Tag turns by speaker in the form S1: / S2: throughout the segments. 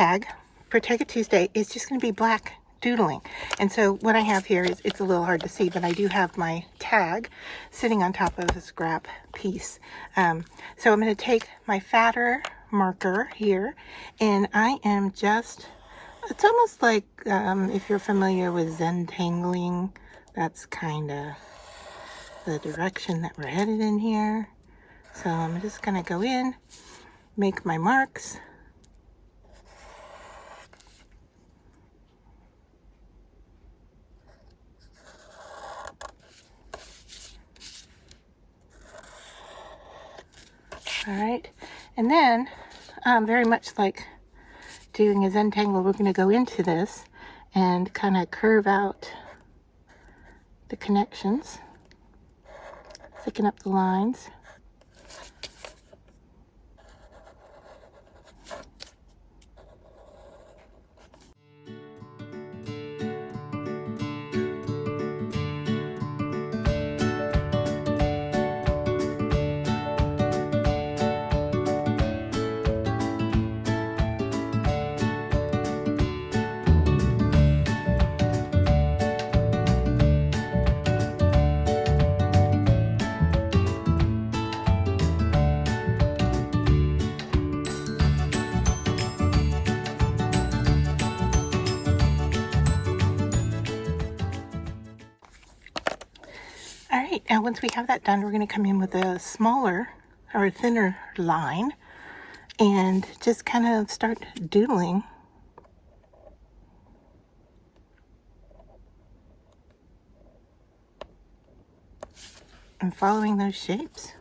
S1: tag for Tag It Tuesday is just going to be black doodling. And so what I have here is, it's a little hard to see, but I do have my tag sitting on top of a scrap piece. So I'm going to take my fatter marker here, and I am just, it's almost like if you're familiar with zentangling, that's kind of the direction that we're headed in here. So I'm just going to go in, make my marks. All right, and then very much like doing a zentangle, we're going to go into this and kind of curve out the connections, thicken up the lines. All right, and once we have that done, we're going to come in with a smaller or a thinner line and just kind of start doodling. And following those shapes.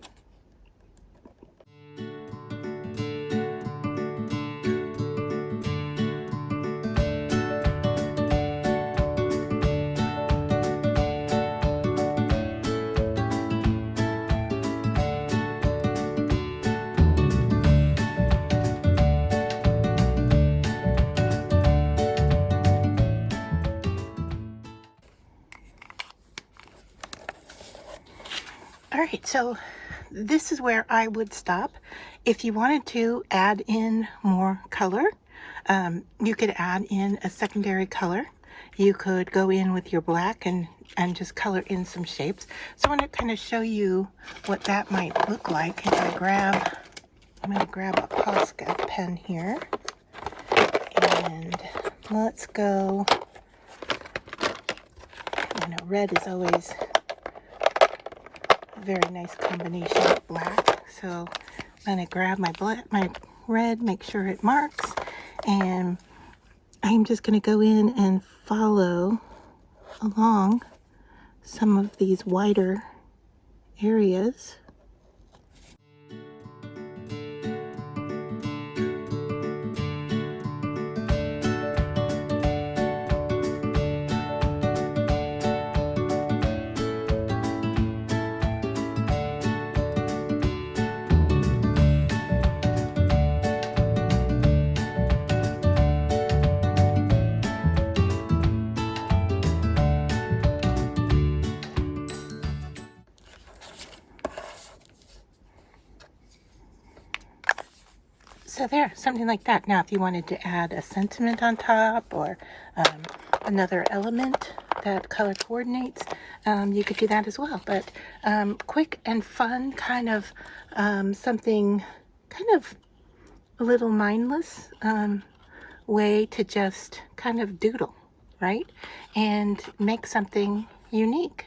S1: All right, so this is where I would stop. If you wanted to add in more color, you could add in a secondary color. You could go in with your black and just color in some shapes. So I want to kind of show you what that might look like. If I grab, I'm going to grab a Posca pen here. And let's go, I know red is always very nice combination of black. So I'm going to grab my red, make sure it marks, and I'm just going to go in and follow along some of these wider areas. So there, something like that. Now, if you wanted to add a sentiment on top or another element that color coordinates, you could do that as well. But quick and fun, kind of something kind of a little mindless way to just kind of doodle, right? And make something unique